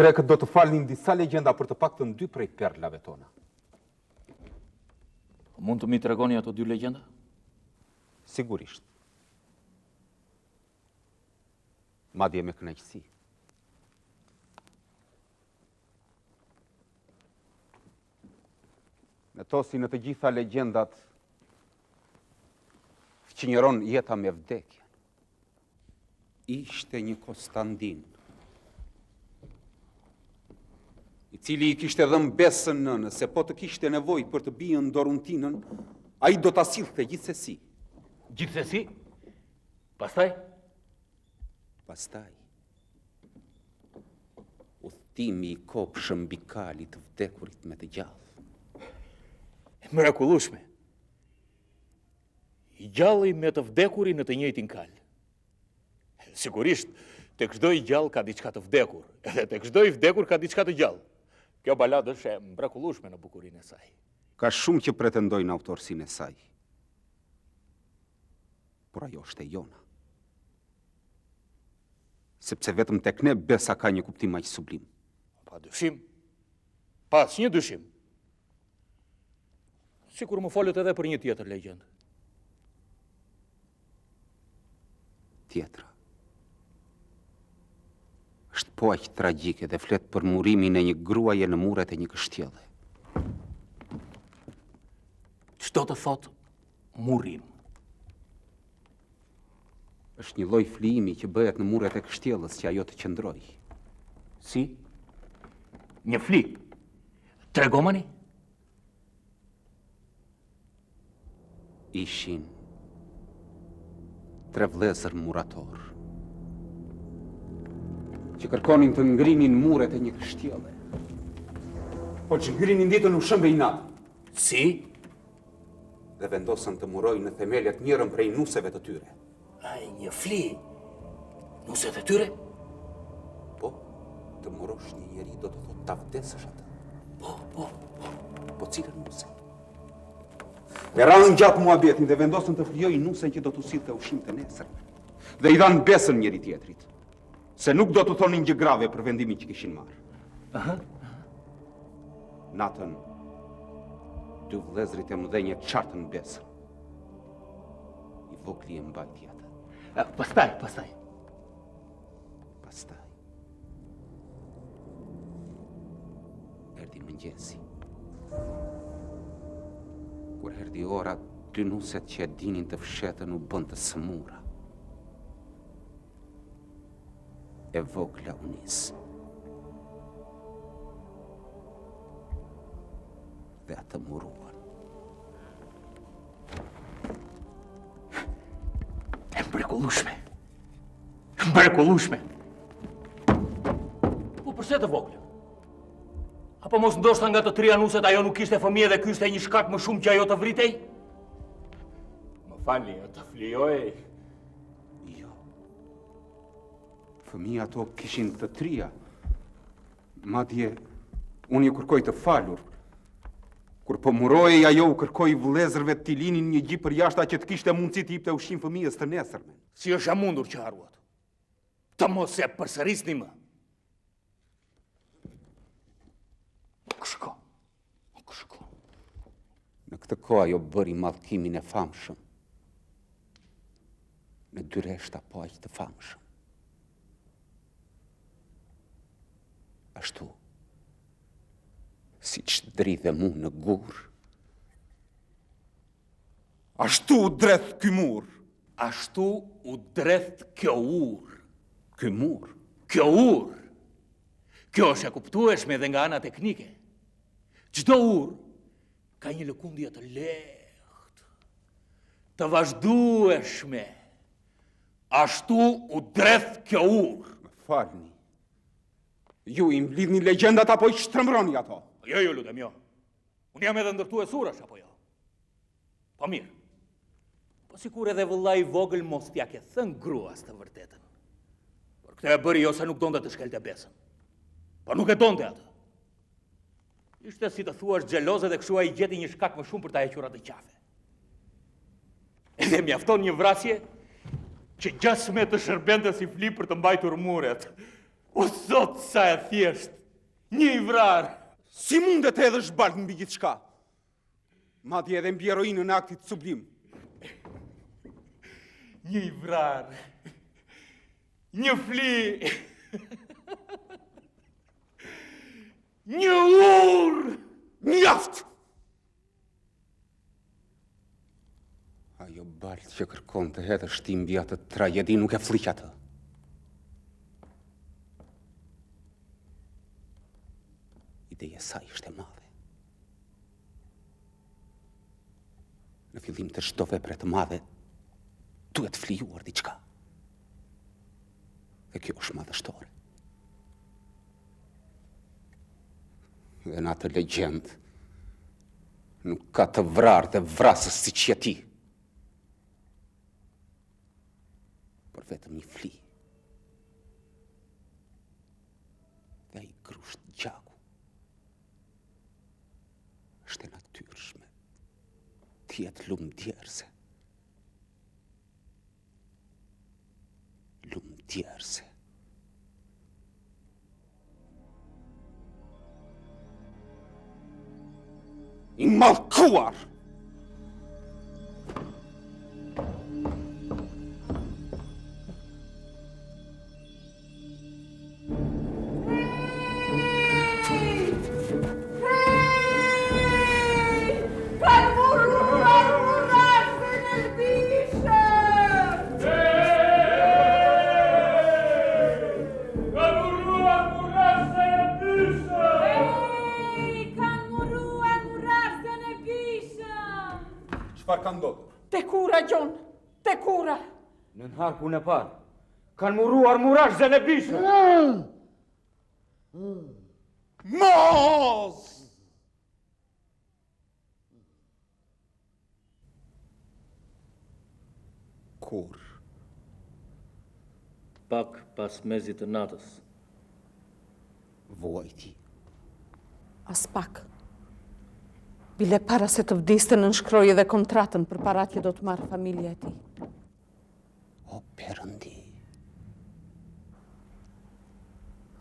Grekët do të falnin disa legjenda për të paktën 2 prej perlave tona. Mund të mi tregoni ato 2 legjenda? Sigurisht. Madje me kënaqësi. Në to si në të gjitha legjendat, fqinjeron jeta me vdekjen. Ishte një Konstantin, i cili i kishte dhënë besën nënës, se po të kishte nevojë për të bijën Doruntinën, ai do ta sillte gjithsesi. Gjithsesi? Pastaj? Pastaj, udhtimi i kopshëm mbi kalit të vdekurit me të gjallë. Mrekullueshme. I gjalli me të vdekurin në të njëjtin kal. Sigurisht, tek çdo i gjallë ka diçka të vdekur, edhe tek çdo i vdekur ka diçka të gjallë. Kjo baladë është e mrekullueshme në bukurinë e saj. Ka shumë që pretendojnë autorsinë e saj. Por ajo është e jona. Sepse vetëm tek ne besa ka një kuptim aq sublim. Pa dyshim. Pa asnjë dyshim. Sikur më folët edhe për një tjetër legjendë. Tjetra është po aq tragjike dhe flet për murimin e një gruaje në muret e një kështjelle. Çdo të thot murim? Është një lloj flijimi që bëhet në muret e kështjellës që ajo të qëndroj. Si? Një fli? Tregomani? Ishin 3 vëllezër murator që kërkonin të ngrinin muret e një kështjelle. Po që ngrinin ditën u shëmbe i natë. Si? Dhe vendosën të murojnë në themelet njërën prej nuseve të tyre. Ai, një fli? Nuset e tyre? Po, të murosh një njeri do të thot ta vdesësh atë. Po cilën nuse? Dhe ranë gjatë muabetin dhe vendosën të flijojnë nusen që do të sillte ushqim të nesër. Dhe i dhanë besën njëri tjetrit, se nuk do të thonin gjë grave për vendimin që kishin marrë. Natën, 2 vëllezërit e mëdhenj e qartën besën. I vogli e mbajti atë. Pastaj. Erdi mëngjesi. Kur herdi ora, 2 nuset që e dinin të fshetën u bën të sëmura. E vogla u nis. Dhe atë muruan. E mrekullueshme. Mrekullueshme. Po përse të vogla? Apo mos ndoshta nga të 3 nuset ajo nuk kishte fëmijë dhe ky ishte një shkak më shumë që ajo të vritej? Më falni, të flijoj. Jo. Fëmija ato kishin të 3. Madje, unë ju kërkoj të falur. Kur po muroj, ajo u kërkoj vëllezërve të t'i linin një gjip për jashta që të kishte mundësi të jepte ushqim fëmijës të nesërmen. Si është e mundur që haruat? Të mos e përsërisni më. Nuk shko. Në këtë kohë ajo bëri mallkimin e famshëm. Në 2 reshta po aq të famshëm. Ashtu, si që dridhe mu në gur. Ashtu u dreth ky mur. Ashtu u dreth kjo ur. Ky mur? Kjo ur. Kjo është e kuptueshme edhe nga ana teknike. Çdo ur ka një lëkundje të lehtë, të vazhdueshme. Ashtu u dreth kjo ur. Më falni. Ju i mblidhni legjendat apo i shtrëmbroni ato? Jo, lutem, jo. Unë jam edhe ndërtues urash apo jo? Po mirë. Po sikur edhe vëllai i vogël mos t'ja ke thënë gruas të vërtetën. Por këtë e bëri jo se nuk donte të shkelte besën. Po nuk e donte atë. Ishte si të thuash xheloze dhe kështu ai gjeti një shkak më shumë për ta hequr atë qafe. Edhe mjafton një vrasje që 16 të shërbente si fli për të mbajtur muret. O zot, sa e thjesht! Një i vrarë! Si mundet edhe shbalt mbi gjithçka? Madje edhe mbi heroinën e aktit sublim. Një i vrarë! Një fli! Një ur! Mjaft! Ajo balt që kërkon të hedhë shtim mbi atë tragedi nuk e fliq atë. Ideja e saj ishte madhe. Në fillim të çdo vepre të madhe duhet flijuar diçka. Dhe kjo është madhështore. Dhe në atë legjend nuk ka të vrarë dhe vrasës si që ti. Por vetëm një fli. Dhe i grusht gjaku. Është e natyrshme. Tjetë lumdjerse. Lumdjerse. I mallkuar! Çfarë ka ndodhur? Te kura, Gjon, te kura. Në harkun e parë, kanë muruar murash Zenebishë. Mos! Kur? Pak pas mezit të natës. Vojti. As pak. Bile para se të vdiste në nshkrojë dhe kontratën për para që do të marrë familja e ti. O Perëndi,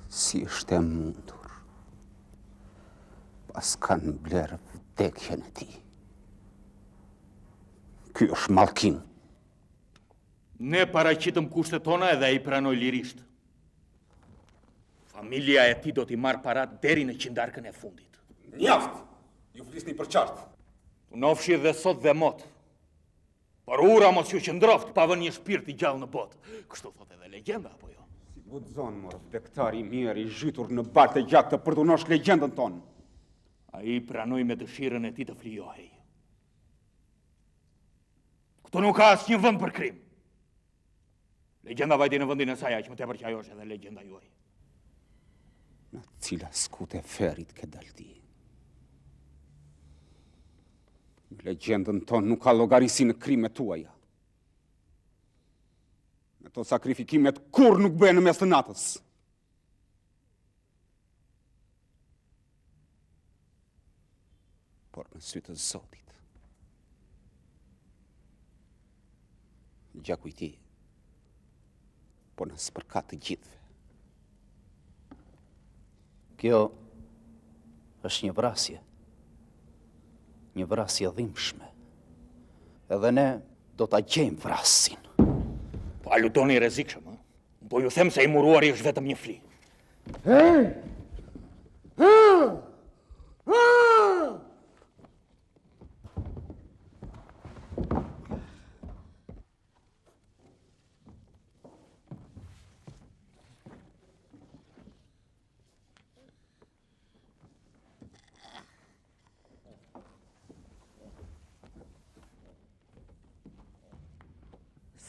si është e mundur, pas kanë blerë vdekjen e ti. Ky është mallkim. Ne paraqitëm kushtet tona edhe ai pranoi lirisht. Familja e tij do t'i marrë parat deri në qindarkën e fundit. Mjaft! Ju flisni për qartë. Nofshi dhe sot dhe mot. Por ura mos ju qëndroft pa vënë një shpirt i gjallë në botë. Kështu thot edhe legjenda apo jo? Si guxon mor, vdektari i mirë i zhytur në bartë e gjatë të përdunosh legjendën tonë. Ai pranoi me dëshirën e tij të flijohej. Këtu nuk ka asnjë vend për krim. Legjenda vajti në vendin e saj, aq më tepër që ajo është edhe legjenda juaj. Në cila skute ferit ke dalti. Legjendën tonë nuk ka llogarisi në krimet tuaja. Me to sakrifikimet kur nuk bëhen në mes të natës. Por në sy të Zotit, gjaku i tij, po në spërkat të gjithëve. Kjo është një vrasje. Një vrasje dhimbshme. Edhe ne do ta gjejmë vrasin. Po a lutoni rrezikshëm, ë? Po ju them se i muruari është vetëm një fli.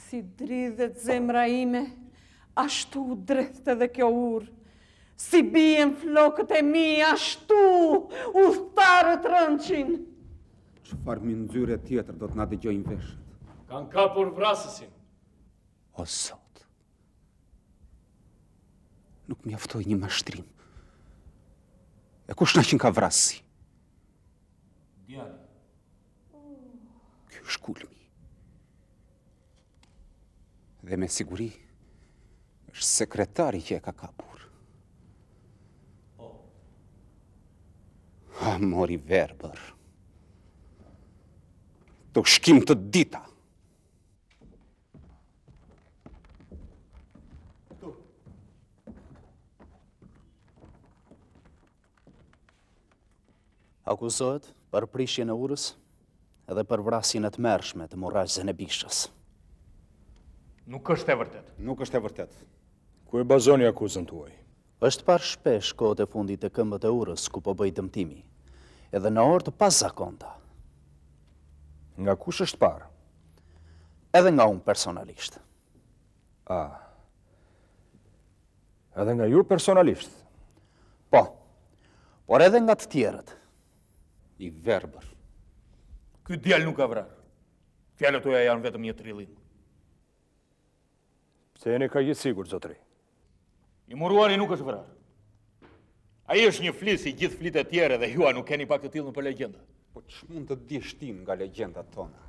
Si dridhet zemra ime, ashtu dredhet edhe kjo urë. Si bien flokët e mi, ashtu udhëtarët rënqin. Çfarë mënyrë tjetër do të na dëgjojnë veshët? Kanë kapur vrasësin. O Zot, nuk mjaftoi një mashtrim. E kush na qenë ka vrasi? Djali. Ky është kulmi. Dhe me siguri është sekretari që e ka kapur. Ha, mori verbër. Të shkim të dita. Akuzohet për prishjen e urës edhe për vrasjen e tmerrshme të Murrash Zenebishës. Nuk është e vërtet. Nuk është e vërtet. Ku e bazoni akuzën tuaj? Është parë shpesh kohët e fundit të këmbët e urës ku po bëj dëmtimi, edhe në orë të pazakonta. Nga kush është parë? Edhe nga unë personalisht. Edhe nga ju personalisht? Po, por edhe nga të tjerët. I verbër. Ky djalë nuk ka vrarë. Fjalët tuaja janë vetëm një trillim. Pse jeni ka gjithë sigur, zotri? I muruari nuk është vrarë. Ai është një flis i gjithë flitë e tjere dhe jua nuk keni pak të tillë në për legjenda. Po ç'mund të dish ti nga legjendat tona?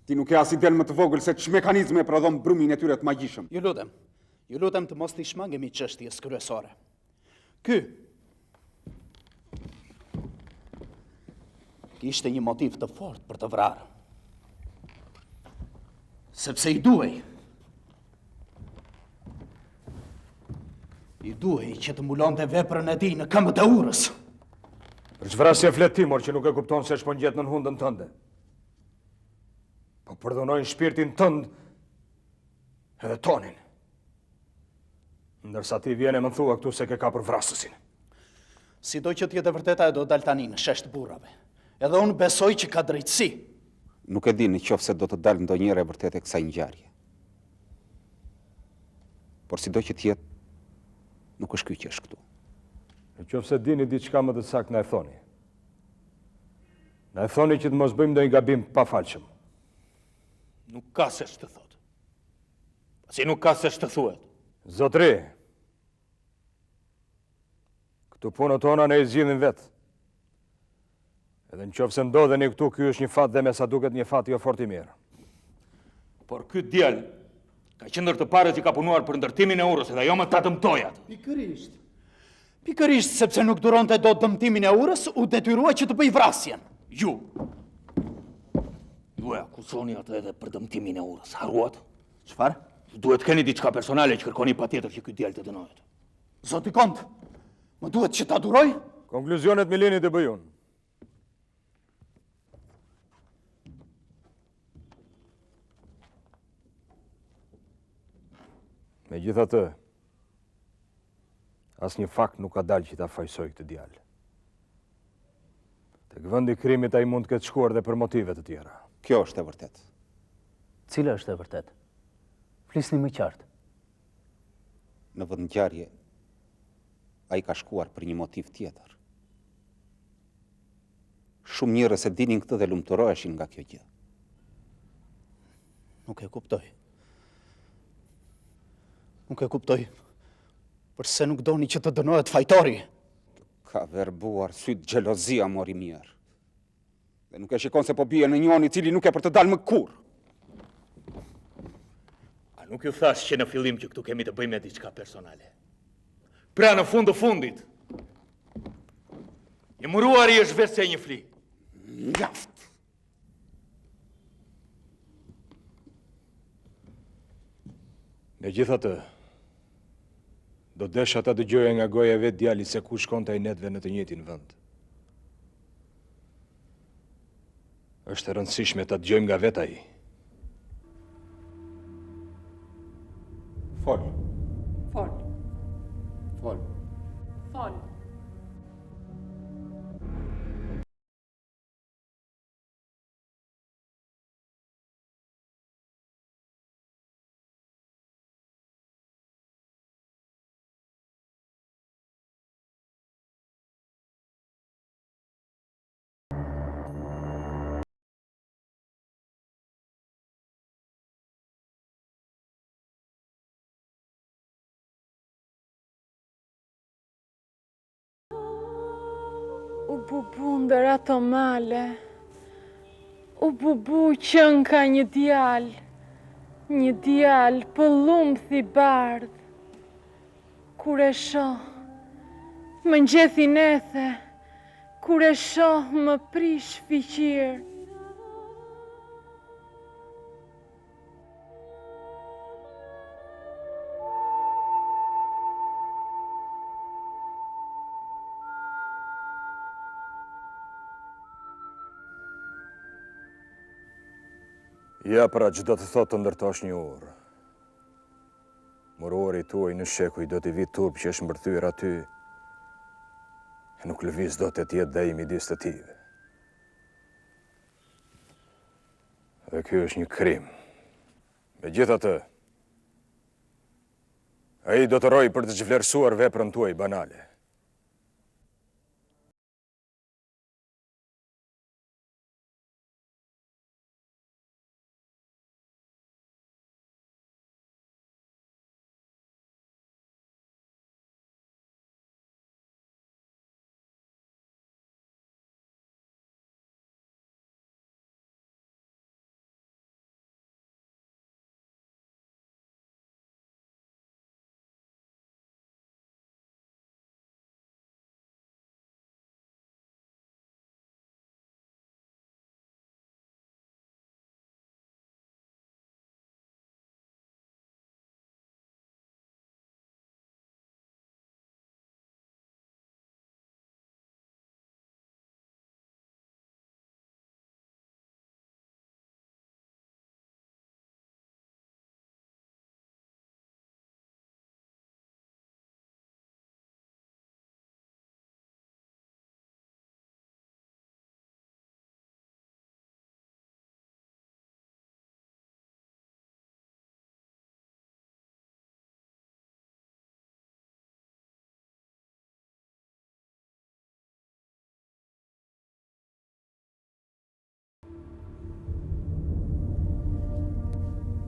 Ti nuk e as iden më të vogël se ç'mekanizme e prodhon brumin e tyre të magjishëm. Ju lutem të mos t'i shmangemi çështjes kryesore. Ky kishte një motiv të fortë për të vrarë. Sepse i duhej që të mbulonte veprën e tij në këmbët e urës. Për ç'vrasje flet ti, mor, që nuk e kupton se shpon gjet në hundën tënde. Po përdhunojnë shpirtin tënd edhe tonin. Ndërsa ti vjen e më thua këtu se ke kapur vrasësin. Sido që t'jetë e vërteta e do dal tani në shesh të burrave. Edhe unë besoj që ka drejtësi. Nuk e di në qoftë se do të dalë ndonjëherë e vërtet e kësaj ngjarje. Por sido që t'jetë, nuk është ky që është këtu. Në qoftë se dini diçka më të saktë na e thoni. Na e thoni që të mos bëjmë ndonjë gabim pafalshëm. Nuk ka se të thot. Pasi nuk ka se të thuhet. Zotri, këtu punët tona ne i zgjidhim vetë. Edhe në qoftë se ndodheni këtu, ky është një fat dhe me sa duket një fat jo fort i mirë. Por ky djalë ka qendër të parë që ka punuar për ndërtimin e urës, edhe jo më ta dëmtoj atë. Pikërisht. Pikërisht sepse nuk duronte dot dëmtimin e urës, u detyrua që të bëj vrasjen. Ju e akuzoni atë edhe për dëmtimin e urës. Haruat? Çfarë? Duhet keni diçka personale që kërkoni patjetër që ky djalë të dënohet. Zoti Kont, më duhet që ta duroj? Konkluzionet Milini të bëj unë. Megjithatë, asnjë fakt nuk ka dalë që ta fajsoj këtë djalë. Tek vendi i krimit ai mund të ketë shkuar dhe për motive të tjera. Kjo është e vërtet. Cila është e vërtet? Flisni më qartë. Në vend ngjarje, ai ka shkuar për një motiv tjetër. Shumë njerëz e dinin këtë dhe lumturoheshin nga kjo gjë. Nuk e kuptoj. Nuk e kuptoj. Përse nuk doni që të dënohet fajtori? Ka verbuar syt xhelozia mori mirë. Dhe nuk e shikon se po bie në njëri i cili nuk e për të dalë më kurrë. A nuk ju thash që në fillim që këtu kemi të bëjmë me diçka personale? Pra në fund të fundit, i muruari është vetë se një fli. Mjaft. Megjithatë, do desha ta dëgjoja nga goja e vet djalit se ku shkonte ai netve në të njëjtin vend. Është e rëndësishme ta dëgjojmë nga vet ai. Fol. Fol. Fol. Fol. U bubu ndër ato male, u bubu qën ka një djalë pëllumth i bardh. Kur e shoh, më ngjethi nethe, kur e shoh më prish fiqir. Ja pra që do të thotë të ndërtosh një urë. Muruari tuaj në shekuj do t'i vi turp që është mbërthyer aty, e nuk lëviz do të tjetë dhe i midis të tive. Dhe kjo është një krim. Megjithatë, ai do të rojë për të zhvlerësuar veprën tuaj banale.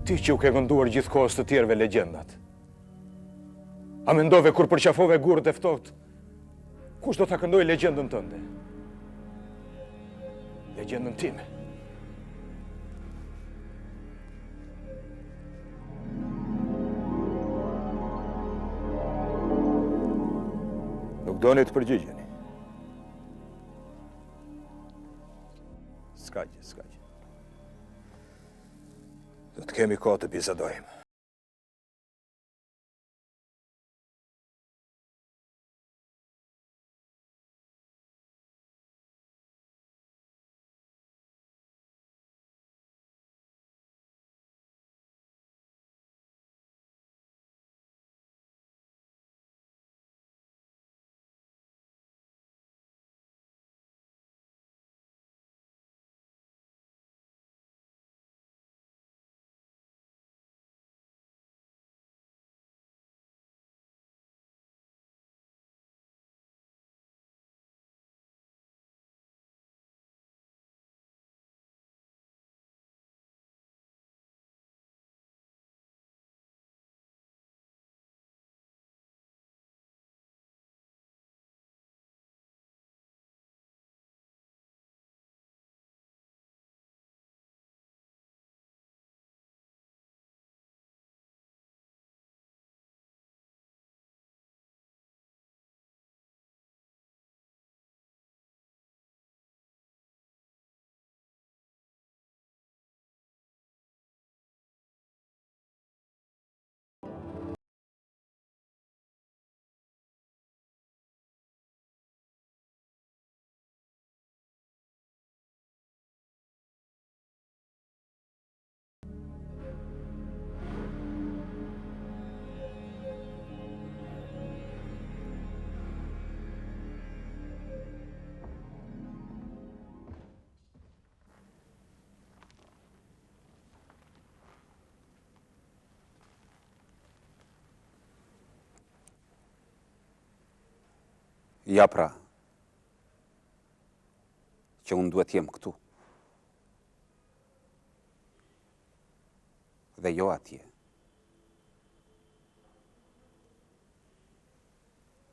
Ti që u ke gënduar gjithë kohës të tjerëve legjendat. A mendove kur përqafove gurët e ftohtë, kush do ta këndoj legjendën tënde? Legjendën time. Nuk doni të përgjigjeni. S'ka gjë. Do të kemi kohë të bisedojmë. Ja pra, që unë duhet jem këtu. Dhe jo atje.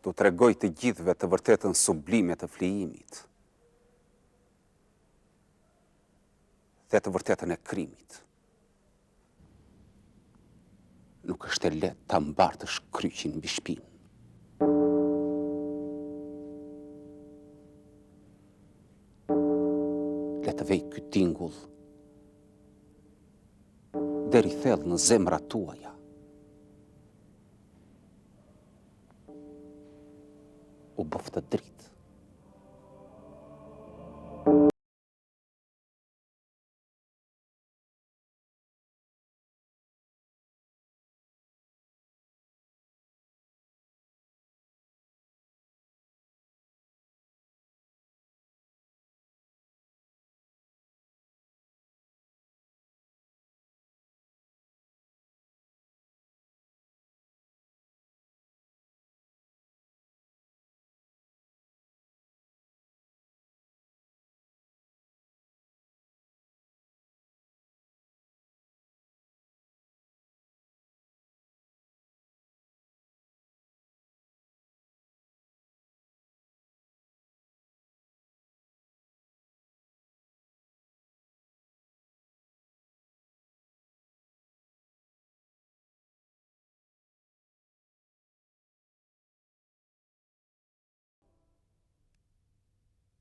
Tu tregoj të gjithëve të vërtetën sublime të flijimit. Dhe të vërtetën e krimit. Nuk është e lehtë ta mbartësh kryqin mbi shpinë. Le të vej ky tingull deri thellë në zemrat tuaja. U bëftë dritë.